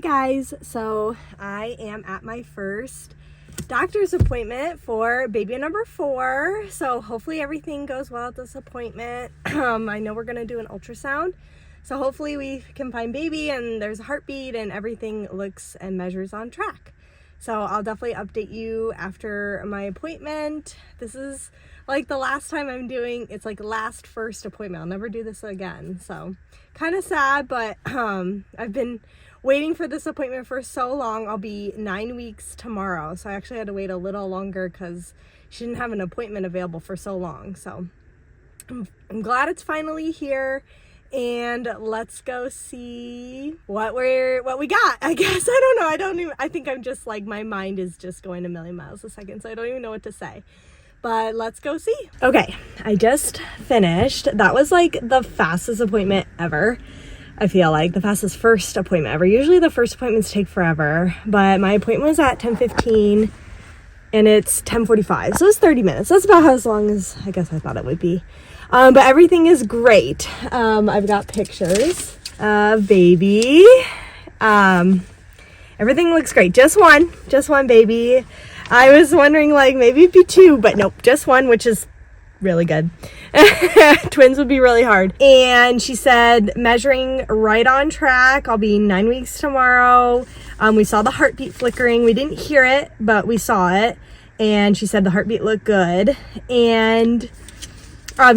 guys, so I am at my first doctor's appointment for baby number 4. So hopefully everything goes well at this appointment. I know we're gonna do an ultrasound, so hopefully we can find baby and there's a heartbeat and everything looks and measures on track. So I'll definitely update you after my appointment. This is like the last time I'm doing, it's like last first appointment. I'll never do this again. So kind of sad, but I've been waiting for this appointment for so long. I'll be 9 weeks tomorrow. So I actually had to wait a little longer because she didn't have an appointment available for so long. So I'm glad it's finally here. And let's go see what we got. I guess I don't know. I think I'm just like, my mind is just going a million miles a second, so I don't even know what to say. But let's go see. Okay, I just finished. That was like the fastest appointment ever. I feel like the fastest first appointment ever. Usually the first appointments take forever, but my appointment was at 10:15 and it's 10:45. So it's 30 minutes. That's about as long as I guess I thought it would be. But everything is great. I've got pictures of baby. Everything looks great. Just one baby. I was wondering like maybe it'd be 2, but nope, just 1, which is really good. Twins would be really hard. And she said measuring right on track. I'll be 9 weeks tomorrow. We saw the heartbeat flickering. We didn't hear it, but we saw it. And she said the heartbeat looked good. And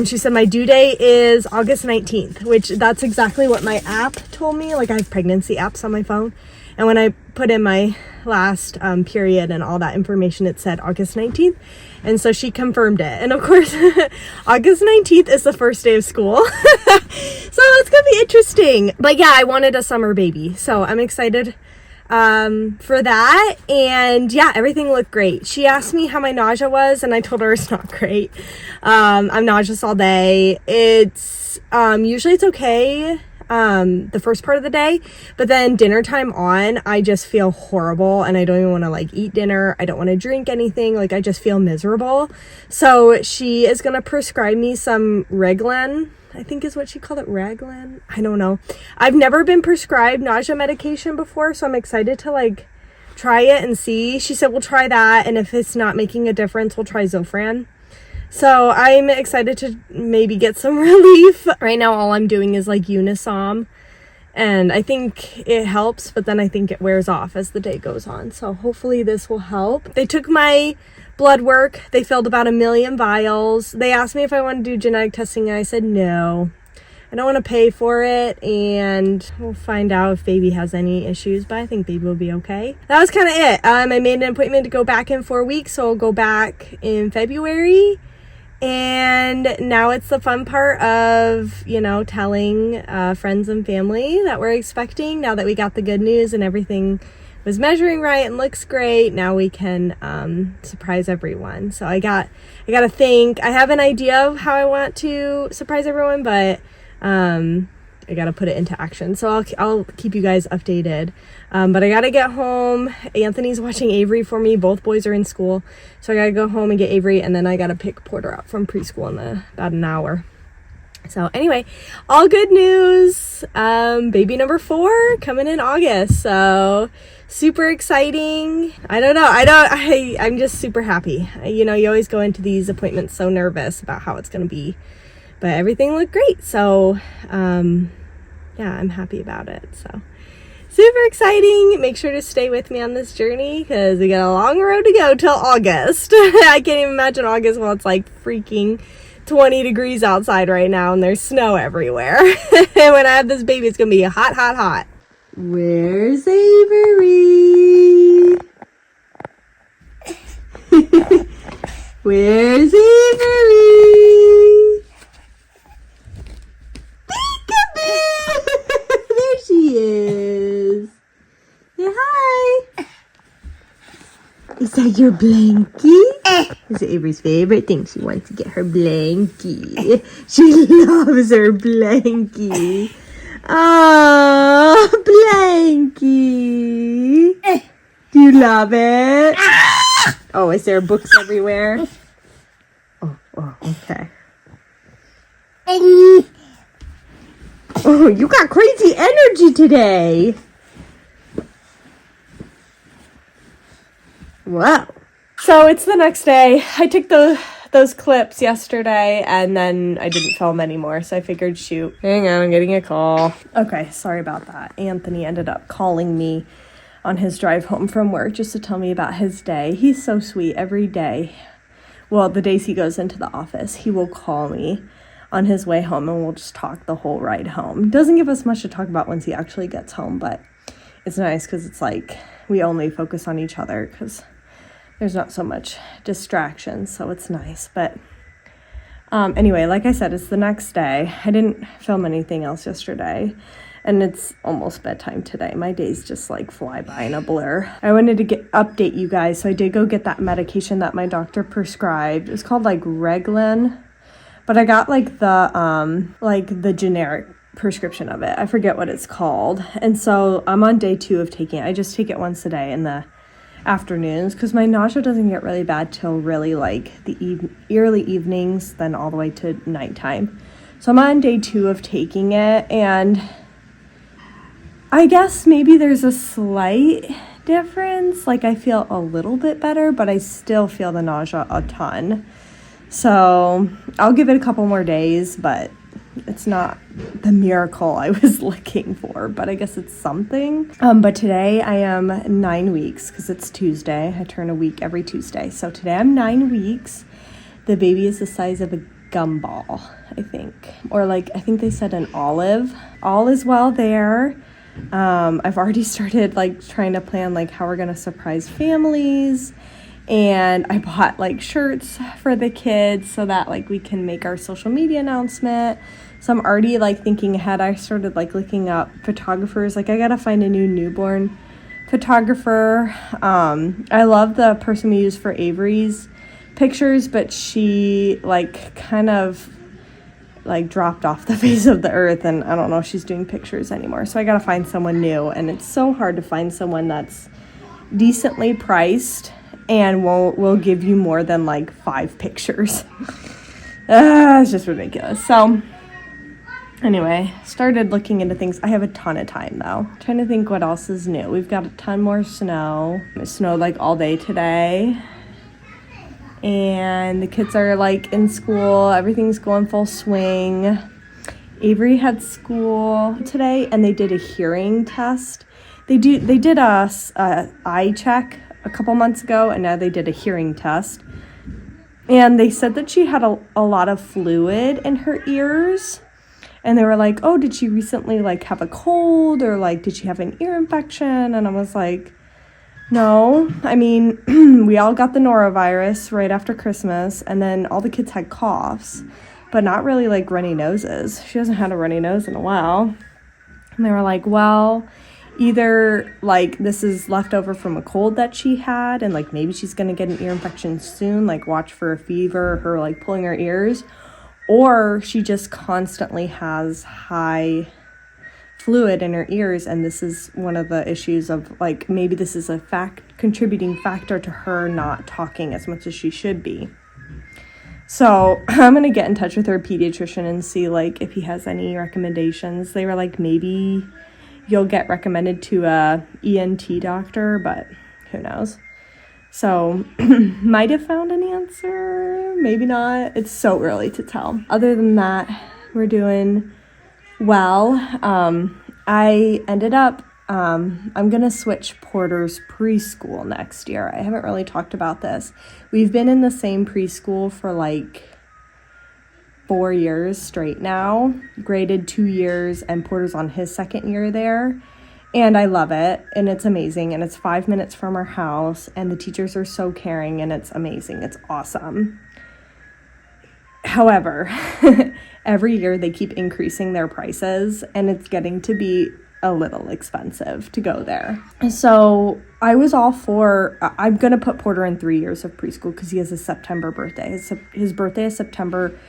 she said my due date is August 19th, which that's exactly what my app told me. Like I have pregnancy apps on my phone. And when I put in my last period and all that information, it said August 19th. And so she confirmed it. And of course, August 19th is the first day of school. So it's going to be interesting. But yeah, I wanted a summer baby. So I'm excited for that. And yeah, everything looked great. She asked me how my nausea was and I told her it's not great. I'm nauseous all day. It's usually it's okay the first part of the day, but then dinner time on, I just feel horrible and I don't even want to like eat dinner. I don't want to drink anything. Like I just feel miserable. So she is going to prescribe me some Reglan. I think is what she called it, Reglan. I don't know. I've never been prescribed nausea medication before, so I'm excited to like try it and see. She said we'll try that, and if it's not making a difference, we'll try Zofran. So I'm excited to maybe get some relief. Right now all I'm doing is like Unisom, and I think it helps, but then I think it wears off as the day goes on. So hopefully this will help. They took my blood work. They filled about 1 million vials. They asked me if I want to do genetic testing and I said no. I don't want to pay for it, and we'll find out if baby has any issues, but I think baby will be okay. That was kind of it. I made an appointment to go back in 4 weeks, so I'll go back in February. And now it's the fun part of, you know, telling friends and family that we're expecting. Now that we got the good news and everything was measuring right and looks great, now we can surprise everyone. So I gotta think. I have an idea of how I want to surprise everyone, but I gotta put it into action. So I'll keep you guys updated. But I gotta get home. Anthony's watching Avery for me. Both boys are in school. So I gotta go home and get Avery, and then I gotta pick Porter up from preschool in about an hour. So anyway, all good news. Baby number 4 coming in August. So super exciting. I don't know. I'm just super happy. You know, you always go into these appointments so nervous about how it's gonna be, but everything looked great. So yeah, I'm happy about it. So super exciting. Make sure to stay with me on this journey because we got a long road to go till August. I can't even imagine August while it's like freaking 20 degrees outside right now and there's snow everywhere. And when I have this baby, it's gonna be hot, hot, hot. Where's Avery? Where's Avery? There she is. Say hi. Is that your blankie? Is it Avery's favorite thing? She wants to get her blankie. She loves her blankie. Oh, blankie. Do you love it? Oh, is there books everywhere? Oh, okay. Oh, you got crazy energy today. Whoa. So it's the next day. I took those clips yesterday and then I didn't film anymore. So I figured, shoot, hang on, I'm getting a call. Okay, sorry about that. Anthony ended up calling me on his drive home from work just to tell me about his day. He's so sweet every day. Well, the days he goes into the office, he will call me on his way home and we'll just talk the whole ride home. Doesn't give us much to talk about once he actually gets home, but it's nice because it's like we only focus on each other because there's not so much distraction, so it's nice. But anyway, like I said, it's the next day. I didn't film anything else yesterday, and it's almost bedtime today. My days just like fly by in a blur. I wanted to update you guys, so I did go get that medication that my doctor prescribed. It's called like Reglan, but I got like the generic prescription of it. I forget what it's called. And so I'm on day 2 of taking it. I just take it once a day in the afternoons because my nausea doesn't get really bad till really like the early evenings, then all the way to nighttime. So I'm on day 2 of taking it, and I guess maybe there's a slight difference. Like I feel a little bit better, but I still feel the nausea a ton. So I'll give it a couple more days, but it's not the miracle I was looking for, but I guess it's something. But today I am 9 weeks because it's Tuesday. I turn a week every Tuesday. So today I'm 9 weeks. The baby is the size of a gumball, I think. Or like, I think they said an olive. All is well there. I've already started like trying to plan like how we're going to surprise families. And I bought like shirts for the kids so that like we can make our social media announcement. So I'm already like thinking ahead. I started like looking up photographers. Like I gotta find a new newborn photographer. I love the person we use for Avery's pictures, but she like kind of like dropped off the face of the earth, and I don't know if she's doing pictures anymore. So I gotta find someone new, and it's so hard to find someone that's decently priced and will give you more than like 5 pictures. It's just ridiculous. So anyway, started looking into things. I have a ton of time though. Trying to think what else is new. We've got a ton more snow. It snowed like all day today. And the kids are like in school. Everything's going full swing. Avery had school today and they did a hearing test. They did a eye check a couple months ago, and now they did a hearing test. And they said that she had a lot of fluid in her ears. And they were like, oh, did she recently like have a cold, or like did she have an ear infection? And I was like, no. I mean, we all got the norovirus right after Christmas, and then all the kids had coughs, but not really like runny noses. She hasn't had a runny nose in a while. And they were like, well, either like this is left over from a cold that she had, and like maybe she's gonna get an ear infection soon, like watch for a fever, her like pulling her ears, or she just constantly has high fluid in her ears, and this is one of the issues of like maybe this is a contributing factor to her not talking as much as she should be. So I'm gonna get in touch with her pediatrician and see like if he has any recommendations. They were like, maybe you'll get recommended to a ENT doctor, but who knows. So might have found an answer, maybe not. It's so early to tell. Other than that, we're doing well. I ended up, I'm going to switch Porter's preschool next year. I haven't really talked about this. We've been in the same preschool for like 4 years straight now, graded 2 years, and Porter's on his 2nd year there. And I love it, and it's amazing, and it's 5 minutes from our house, and the teachers are so caring, and it's amazing. It's awesome. However, every year they keep increasing their prices, and it's getting to be a little expensive to go there. So I was all for, I'm going to put Porter in 3 years of preschool because he has a September birthday. His birthday is September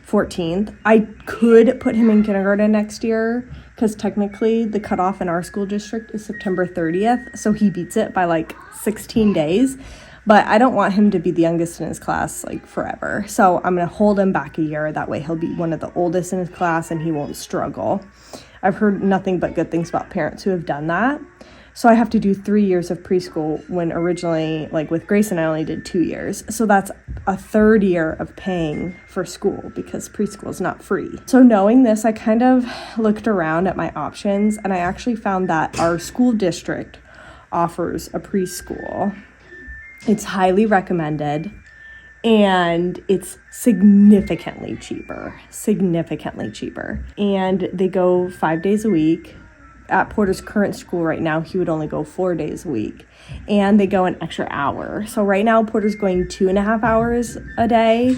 14th. I could put him in kindergarten next year because technically the cutoff in our school district is September 30th. So he beats it by like 16 days. But I don't want him to be the youngest in his class like forever. So I'm going to hold him back a year. That way he'll be one of the oldest in his class and he won't struggle. I've heard nothing but good things about parents who have done that. So I have to do 3 years of preschool when originally, like with Grayson, I only did 2 years. So that's a third year of paying for school because preschool is not free. So knowing this, I kind of looked around at my options, and I actually found that our school district offers a preschool. It's highly recommended, and it's significantly cheaper. And they go 5 days a week. At Porter's current school right now, he would only go 4 days a week, and they go an extra hour. So right now, Porter's going 2.5 hours a day.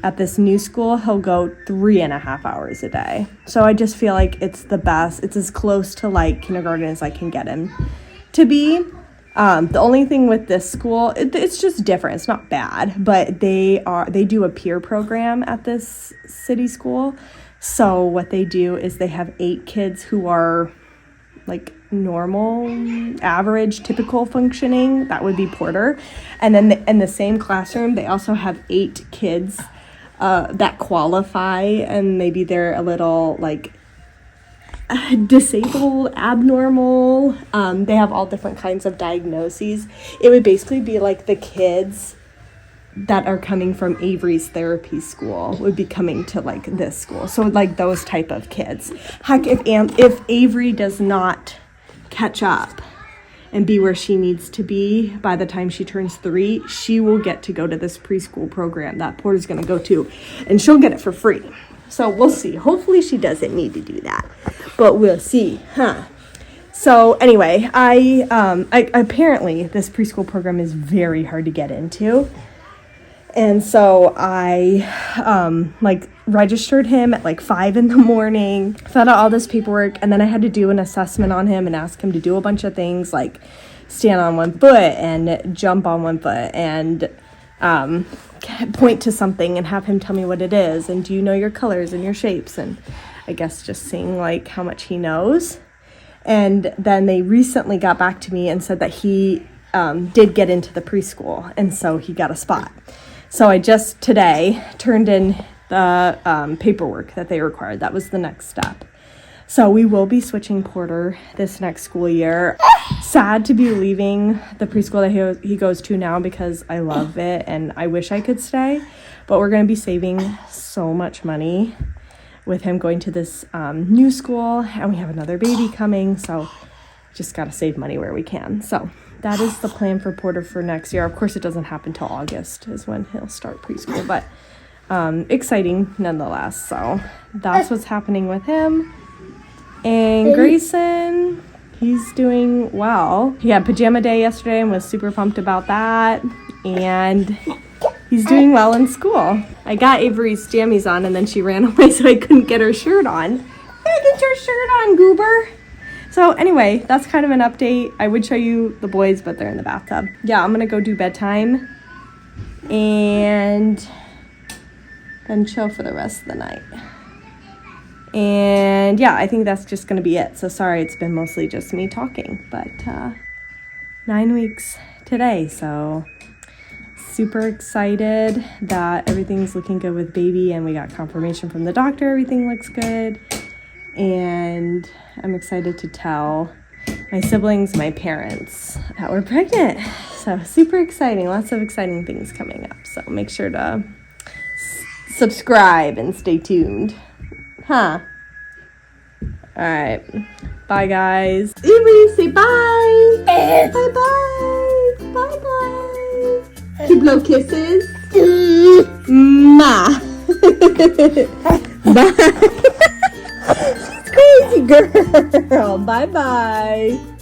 At this new school, he'll go 3.5 hours a day. So I just feel like it's the best. It's as close to like kindergarten as I can get him to be. The only thing with this school, it's just different. It's not bad, but they do a peer program at this city school. So what they do is they have 8 kids who are like normal, average, typical functioning. That would be Porter. And then in the same classroom, they also have 8 kids that qualify, and maybe they're a little like disabled, abnormal. They have all different kinds of diagnoses. It would basically be like the kids that are coming from Avery's therapy school would be coming to like this school. So like those type of kids. Heck, if Avery does not catch up and be where she needs to be by the time she turns 3, she will get to go to this preschool program that Porter's going to go to, and she'll get it for free. So we'll see. Hopefully she doesn't need to do that, but we'll see, huh? So anyway, I apparently this preschool program is very hard to get into. And so I registered him at like 5 a.m, filled out all this paperwork, and then I had to do an assessment on him and ask him to do a bunch of things like stand on one foot and jump on one foot and point to something and have him tell me what it is, and do you know your colors and your shapes, and I guess just seeing like how much he knows. And then they recently got back to me and said that he did get into the preschool, and so he got a spot. So I just today turned in the paperwork that they required. That was the next step. So we will be switching Porter this next school year. Sad to be leaving the preschool that he goes to now because I love it and I wish I could stay. But we're going to be saving so much money with him going to this new school. And we have another baby coming. So just got to save money where we can. So that is the plan for Porter for next year. Of course, it doesn't happen till August is when he'll start preschool, but exciting nonetheless. So that's what's happening with him. And Grayson, he's doing well. He had pajama day yesterday and was super pumped about that. And he's doing well in school. I got Avery's jammies on, and then she ran away, so I couldn't get her shirt on. Get your shirt on, Goober. So anyway, that's kind of an update. I would show you the boys, but they're in the bathtub. Yeah, I'm gonna go do bedtime and then chill for the rest of the night. And yeah, I think that's just gonna be it. So sorry, it's been mostly just me talking, but 9 weeks today. So super excited that everything's looking good with baby, and we got confirmation from the doctor everything looks good. And I'm excited to tell my siblings, my parents, that we're pregnant. So super exciting. Lots of exciting things coming up. So make sure to subscribe and stay tuned. Huh? All right. Bye, guys. Avery, say bye. Bye-bye. Bye-bye. Keep blow kisses. Mwah. Bye. Crazy girl. Bye-bye.